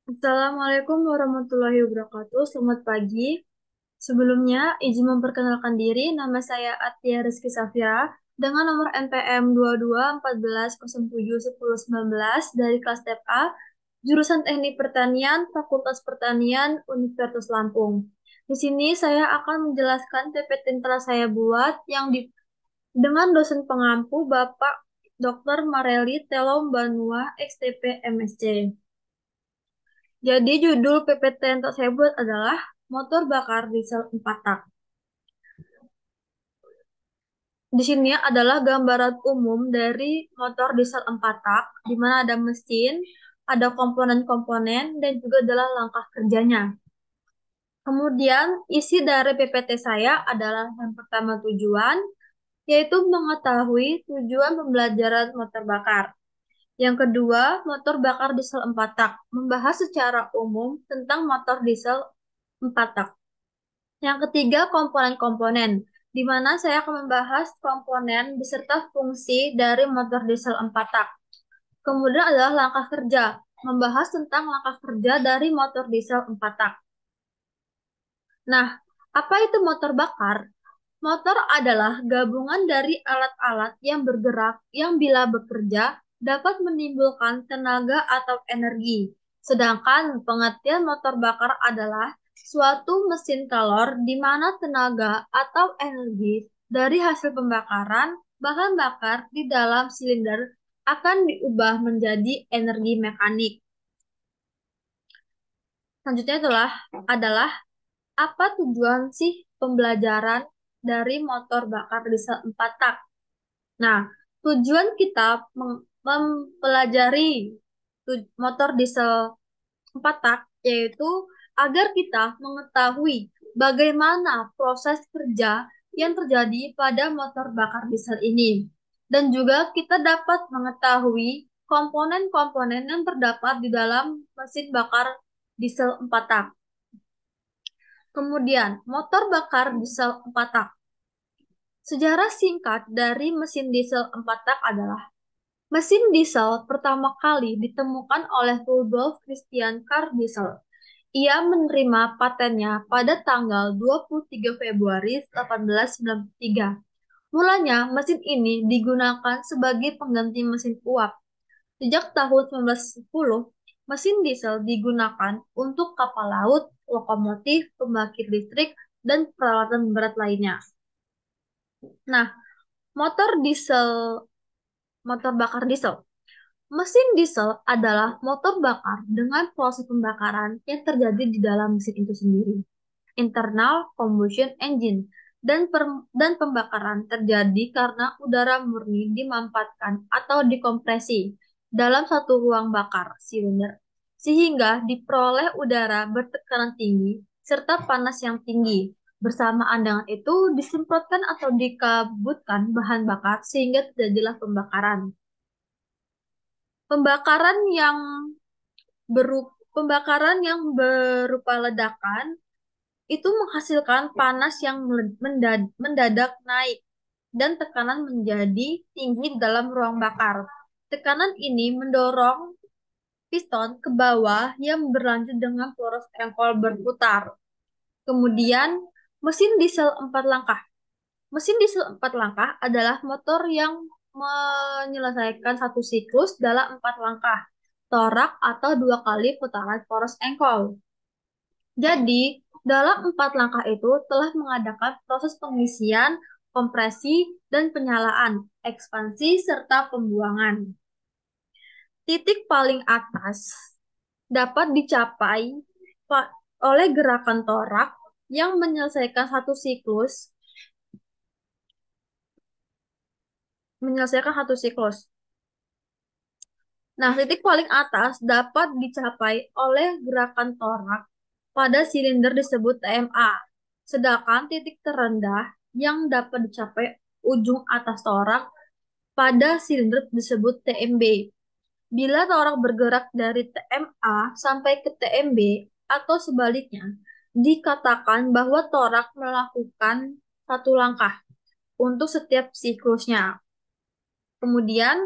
Assalamualaikum warahmatullahi wabarakatuh. Selamat pagi. Sebelumnya, izin memperkenalkan diri. Nama saya Atia Rizky Safira dengan nomor NPM 2214071019 dari kelas TEP A, jurusan Teknik Pertanian, Fakultas Pertanian, Universitas Lampung. Di sini saya akan menjelaskan PPT yang telah saya buat dengan dosen pengampu Bapak Dr. Mareli Telom Banua, XTP MSc. Jadi judul PPT yang tak saya buat adalah motor bakar diesel 4 tak. Di sini adalah gambaran umum dari motor diesel 4 tak, di mana ada mesin, ada komponen-komponen, dan juga adalah langkah kerjanya. Kemudian isi dari PPT saya adalah yang pertama tujuan, yaitu mengetahui tujuan pembelajaran motor bakar. Yang kedua, motor bakar diesel 4 tak, membahas secara umum tentang motor diesel 4 tak. Yang ketiga, komponen-komponen, di mana saya akan membahas komponen beserta fungsi dari motor diesel 4 tak. Kemudian adalah langkah kerja, membahas tentang langkah kerja dari motor diesel 4 tak. Nah, apa itu motor bakar? Motor adalah gabungan dari alat-alat yang bergerak yang bila bekerja dapat menimbulkan tenaga atau energi. Sedangkan pengertian motor bakar adalah suatu mesin kalor di mana tenaga atau energi dari hasil pembakaran bahan bakar di dalam silinder akan diubah menjadi energi mekanik. Selanjutnya adalah apa tujuan sih pembelajaran dari motor bakar diesel 4 tak? Nah, tujuan kita mempelajari motor diesel 4 tak yaitu agar kita mengetahui bagaimana proses kerja yang terjadi pada motor bakar diesel ini. Dan juga kita dapat mengetahui komponen-komponen yang terdapat di dalam mesin bakar diesel 4 tak. Kemudian, motor bakar diesel 4 tak. Sejarah singkat dari mesin diesel 4 tak adalah mesin diesel pertama kali ditemukan oleh Rudolf Christian Carl Diesel. Ia menerima patennya pada tanggal 23 Februari 1893. Mulanya, mesin ini digunakan sebagai pengganti mesin uap. Sejak tahun 1910, mesin diesel digunakan untuk kapal laut, lokomotif, pembangkit listrik, dan peralatan berat lainnya. Nah, motor diesel, motor bakar diesel. Mesin diesel adalah motor bakar dengan proses pembakaran yang terjadi di dalam mesin itu sendiri. Internal combustion engine dan pembakaran terjadi karena udara murni dimampatkan atau dikompresi dalam satu ruang bakar silinder sehingga diperoleh udara bertekanan tinggi serta panas yang tinggi. Bersamaan dengan itu disemprotkan atau dikabutkan bahan bakar sehingga terjadilah pembakaran. Pembakaran yang pembakaran yang berupa ledakan itu menghasilkan panas yang mendadak naik dan tekanan menjadi tinggi dalam ruang bakar. Tekanan ini mendorong piston ke bawah yang berlanjut dengan poros engkol berputar. Kemudian, mesin diesel 4 langkah. Mesin diesel 4 langkah adalah motor yang menyelesaikan satu siklus dalam 4 langkah, torak atau 2 kali putaran poros engkol. Jadi, dalam 4 langkah itu telah mengadakan proses pengisian, kompresi, dan penyalaan, ekspansi, serta pembuangan. Titik paling atas dapat dicapai oleh gerakan torak yang menyelesaikan satu siklus. Nah, titik paling atas dapat dicapai oleh gerakan torak pada silinder disebut TMA. Sedangkan titik terendah yang dapat dicapai ujung atas torak pada silinder disebut TMB. Bila torak bergerak dari TMA sampai ke TMB atau sebaliknya, dikatakan bahwa torak melakukan satu langkah untuk setiap siklusnya. Kemudian,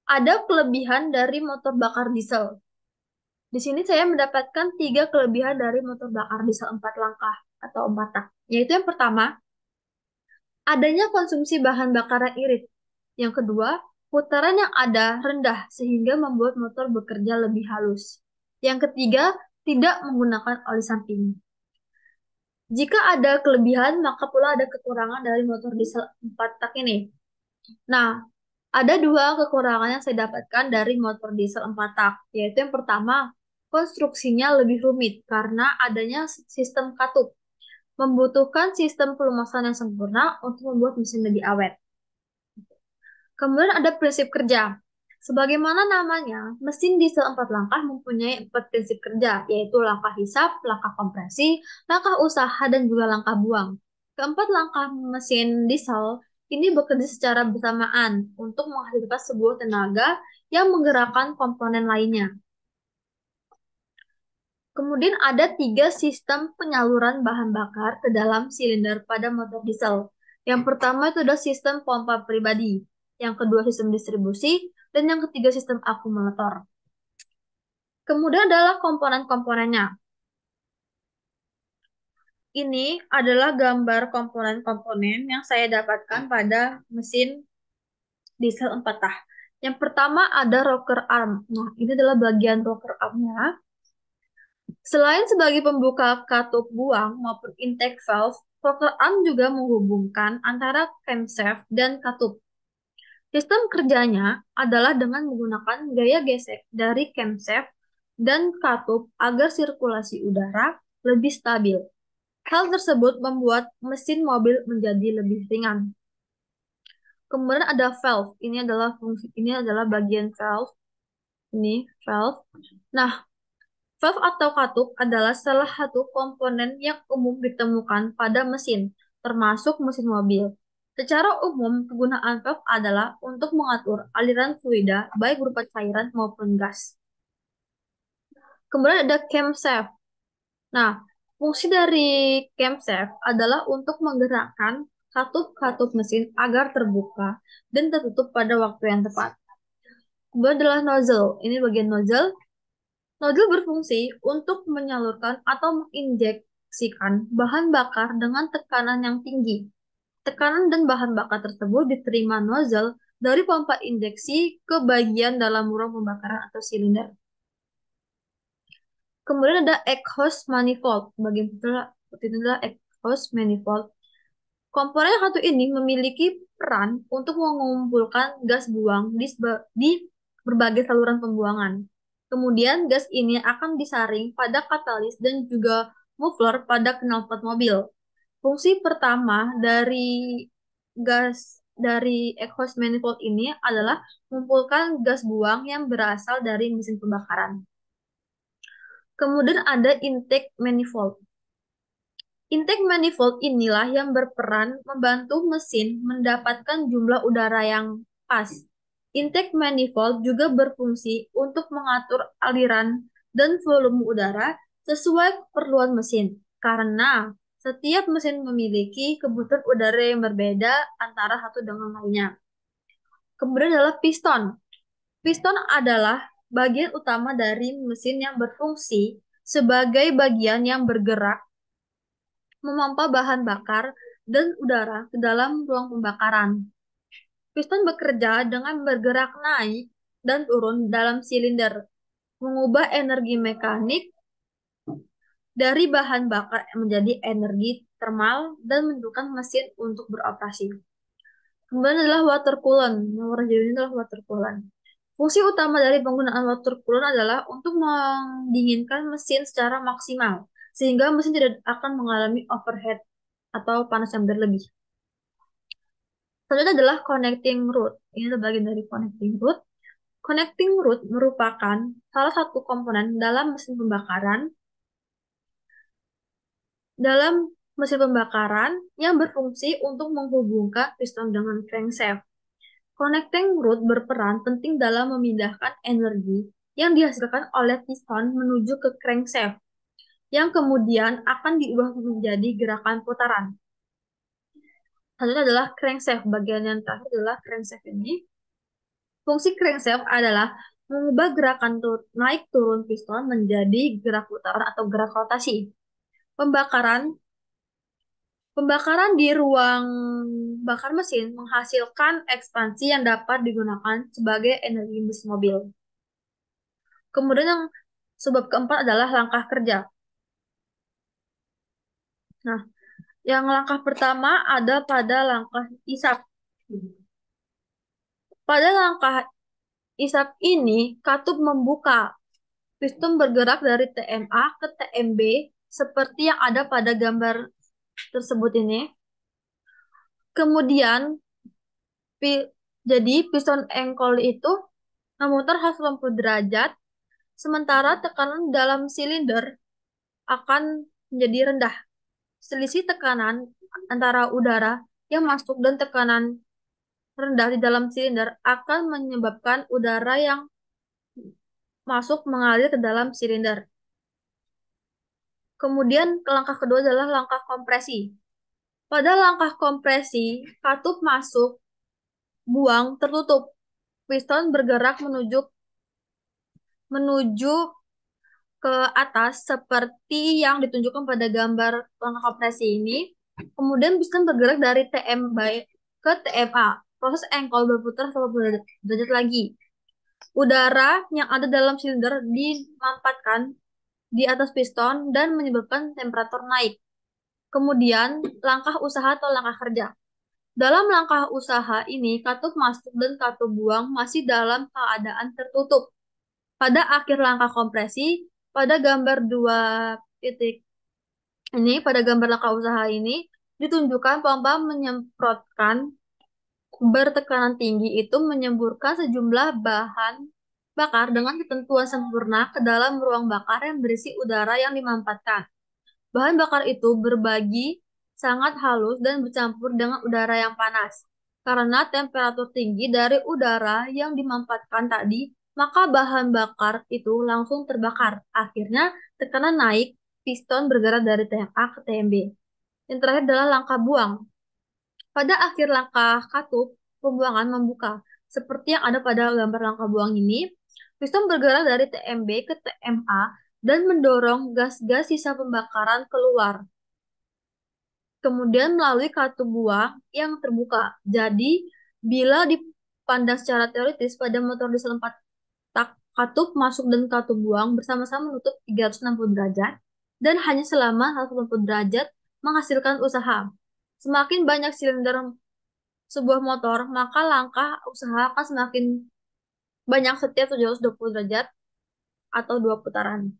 ada kelebihan dari motor bakar diesel. Di sini saya mendapatkan tiga kelebihan dari motor bakar diesel 4 langkah atau 4 tak. Yaitu yang pertama, adanya konsumsi bahan bakaran irit. Yang kedua, putaran yang ada rendah sehingga membuat motor bekerja lebih halus. Yang ketiga, tidak menggunakan oli samping. Jika ada kelebihan, maka pula ada kekurangan dari motor diesel 4 tak ini. Nah, ada dua kekurangan yang saya dapatkan dari motor diesel 4 tak, yaitu yang pertama, konstruksinya lebih rumit karena adanya sistem katup, membutuhkan sistem pelumasan yang sempurna untuk membuat mesin lebih awet. Kemudian ada prinsip kerja. Sebagaimana namanya, mesin diesel 4 langkah mempunyai 4 prinsip kerja, yaitu langkah hisap, langkah kompresi, langkah usaha, dan juga langkah buang. Keempat langkah mesin diesel ini bekerja secara bersamaan untuk menghasilkan sebuah tenaga yang menggerakkan komponen lainnya. Kemudian ada tiga sistem penyaluran bahan bakar ke dalam silinder pada motor diesel. Yang pertama itu adalah sistem pompa pribadi, yang kedua sistem distribusi, dan yang ketiga sistem akumulator. Kemudian adalah komponen-komponennya. Ini adalah gambar komponen-komponen yang saya dapatkan pada mesin diesel 4 tah. Yang pertama ada rocker arm. Nah, ini adalah bagian rocker armnya. Selain sebagai pembuka katup buang maupun intake valve, rocker arm juga menghubungkan antara camshaft dan katup. Sistem kerjanya adalah dengan menggunakan gaya gesek dari camshaft dan katup agar sirkulasi udara lebih stabil. Hal tersebut membuat mesin mobil menjadi lebih ringan. Kemudian ada valve. Ini adalah bagian valve. Ini valve. Nah, valve atau katup adalah salah satu komponen yang umum ditemukan pada mesin, termasuk mesin mobil. Secara umum, kegunaan valve adalah untuk mengatur aliran fluida, baik berupa cairan maupun gas. Kemudian ada camshaft. Nah, fungsi dari camshaft adalah untuk menggerakkan katup-katup mesin agar terbuka dan tertutup pada waktu yang tepat. Kemudian adalah nozzle. Ini bagian nozzle. Nozzle berfungsi untuk menyalurkan atau menginjeksikan bahan bakar dengan tekanan yang tinggi. Tekanan dan bahan bakar tersebut diterima nozzle dari pompa injeksi ke bagian dalam ruang pembakaran atau silinder. Kemudian ada exhaust manifold. Bagian itu adalah exhaust manifold. Komponen yang satu ini memiliki peran untuk mengumpulkan gas buang di berbagai saluran pembuangan. Kemudian gas ini akan disaring pada katalis dan juga muffler pada knalpot mobil. Fungsi pertama gas dari exhaust manifold ini adalah mengumpulkan gas buang yang berasal dari mesin pembakaran. Kemudian ada intake manifold. Intake manifold inilah yang berperan membantu mesin mendapatkan jumlah udara yang pas. Intake manifold juga berfungsi untuk mengatur aliran dan volume udara sesuai keperluan mesin, karena setiap mesin memiliki kebutuhan udara yang berbeda antara satu dengan lainnya. Kemudian adalah piston. Piston adalah bagian utama dari mesin yang berfungsi sebagai bagian yang bergerak memompa bahan bakar dan udara ke dalam ruang pembakaran. Piston bekerja dengan bergerak naik dan turun dalam silinder, mengubah energi mekanik dari bahan bakar menjadi energi termal dan mendukung mesin untuk beroperasi. Kemudian adalah water coolant. Nomor ini adalah water coolant. Fungsi utama dari penggunaan water coolant adalah untuk mendinginkan mesin secara maksimal, sehingga mesin tidak akan mengalami overheat atau panas yang berlebih. Selanjutnya adalah connecting rod. Ini adalah bagian dari connecting rod. Connecting rod merupakan salah satu komponen dalam mesin pembakaran yang berfungsi untuk menghubungkan piston dengan crankshaft. Connecting rod berperan penting dalam memindahkan energi yang dihasilkan oleh piston menuju ke crankshaft, yang kemudian akan diubah menjadi gerakan putaran. Selanjutnya adalah crankshaft. Bagian yang terakhir adalah crankshaft ini. Fungsi crankshaft adalah mengubah gerakan naik turun piston menjadi gerak putaran atau gerak rotasi. Pembakaran Pembakaran di ruang bakar mesin menghasilkan ekspansi yang dapat digunakan sebagai energi mesin mobil. Kemudian yang sebab keempat adalah langkah kerja. Nah, yang langkah pertama ada pada langkah isap. Pada langkah isap ini, katup membuka. Piston bergerak dari TMA ke TMB seperti yang ada pada gambar tersebut ini. Kemudian, pi- jadi piston engkol itu memutar 180 derajat, sementara tekanan dalam silinder akan menjadi rendah. Selisih tekanan antara udara yang masuk dan tekanan rendah di dalam silinder akan menyebabkan udara yang masuk mengalir ke dalam silinder. Kemudian langkah kedua adalah langkah kompresi. Pada langkah kompresi, katup masuk, buang, tertutup. Piston bergerak menuju menuju ke atas seperti yang ditunjukkan pada gambar langkah kompresi ini. Kemudian piston bergerak dari ke TMA. Proses engkol berputar 180 derajat lagi. Udara yang ada dalam silinder dimampatkan di atas piston dan menyebabkan temperatur naik. Kemudian, langkah usaha atau langkah kerja. Dalam langkah usaha ini, katup masuk dan katup buang masih dalam keadaan tertutup. Pada akhir langkah kompresi, pada gambar 2 titik ini, pada gambar langkah usaha ini, ditunjukkan pompa menyemprotkan bertekanan tinggi itu menyemburkan sejumlah bahan bakar dengan ketentuan sempurna ke dalam ruang bakar yang berisi udara yang dimampatkan. Bahan bakar itu berbagi sangat halus dan bercampur dengan udara yang panas. Karena temperatur tinggi dari udara yang dimampatkan tadi, maka bahan bakar itu langsung terbakar. Akhirnya tekanan naik, piston bergerak dari TMA ke TMB. Yang terakhir adalah langkah buang. Pada akhir langkah katup, pembuangan membuka. Seperti yang ada pada gambar langkah buang ini, piston bergerak dari TMB ke TMA dan mendorong gas-gas sisa pembakaran keluar. Kemudian melalui katup buang yang terbuka. Jadi, bila dipandang secara teoritis pada motor diesel 4 tak, katup masuk dan katup buang bersama-sama menutup 360 derajat dan hanya selama 180 derajat menghasilkan usaha. Semakin banyak silinder sebuah motor, maka langkah usaha akan semakin banyak setiap 720 derajat atau 2 putaran.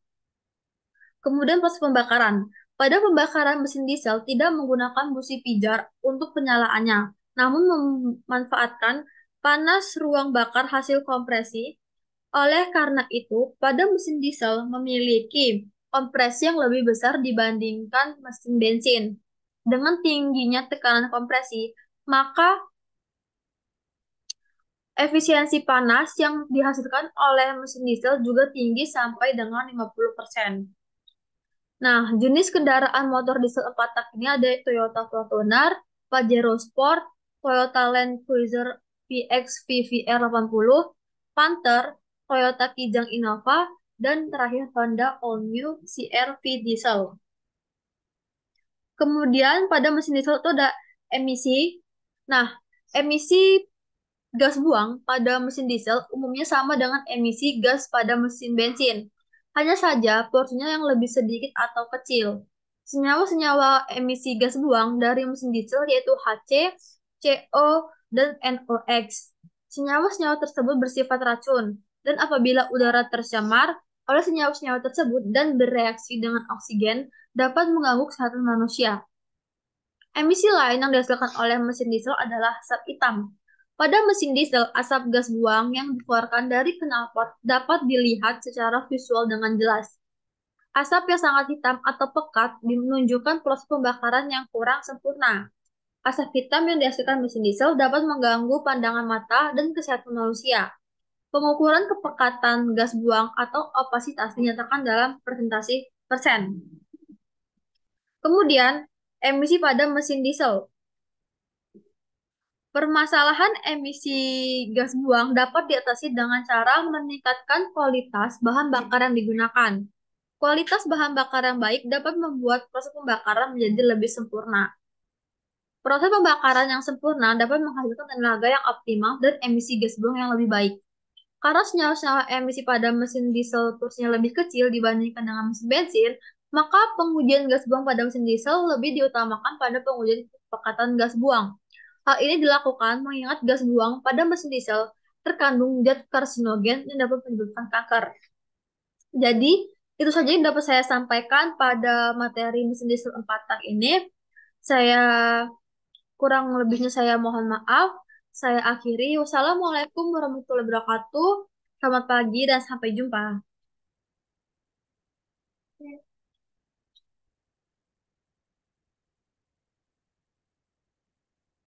Kemudian proses pembakaran. Pada pembakaran mesin diesel tidak menggunakan busi pijar untuk penyalaannya, namun memanfaatkan panas ruang bakar hasil kompresi. Oleh karena itu, pada mesin diesel memiliki kompresi yang lebih besar dibandingkan mesin bensin. Dengan tingginya tekanan kompresi, maka efisiensi panas yang dihasilkan oleh mesin diesel juga tinggi sampai dengan 50%. Nah, jenis kendaraan motor diesel 4 tak ini ada Toyota Fortuner, Pajero Sport, Toyota Land Cruiser PX VVR 80, Panther, Toyota Kijang Innova, dan terakhir Honda All New CR-V Diesel. Kemudian pada mesin diesel itu ada emisi. Nah, emisi gas buang pada mesin diesel umumnya sama dengan emisi gas pada mesin bensin. Hanya saja porsinya yang lebih sedikit atau kecil. Senyawa-senyawa emisi gas buang dari mesin diesel yaitu HC, CO, dan NOx. Senyawa-senyawa tersebut bersifat racun, dan apabila udara tercemar oleh senyawa-senyawa tersebut dan bereaksi dengan oksigen, dapat mengganggu kesehatan manusia. Emisi lain yang dihasilkan oleh mesin diesel adalah asap hitam. Pada mesin diesel, asap gas buang yang dikeluarkan dari knalpot dapat dilihat secara visual dengan jelas. Asap yang sangat hitam atau pekat menunjukkan proses pembakaran yang kurang sempurna. Asap hitam yang dihasilkan mesin diesel dapat mengganggu pandangan mata dan kesehatan manusia. Pengukuran kepekatan gas buang atau opasitas dinyatakan dalam presentasi persen. Kemudian, emisi pada mesin diesel. Permasalahan emisi gas buang dapat diatasi dengan cara meningkatkan kualitas bahan bakar yang digunakan. Kualitas bahan bakar yang baik dapat membuat proses pembakaran menjadi lebih sempurna. Proses pembakaran yang sempurna dapat menghasilkan tenaga yang optimal dan emisi gas buang yang lebih baik. Karena senyawa-senyawa emisi pada mesin diesel porsinya lebih kecil dibandingkan dengan mesin bensin, maka pengujian gas buang pada mesin diesel lebih diutamakan pada pengujian kesepakatan gas buang. Hal ini dilakukan mengingat gas buang pada mesin diesel terkandung zat karsinogen yang dapat menyebabkan kanker. Jadi, itu saja yang dapat saya sampaikan pada materi mesin diesel 4 tak ini. Saya kurang lebihnya saya mohon maaf. Saya akhiri. Wassalamualaikum warahmatullahi wabarakatuh. Selamat pagi dan sampai jumpa.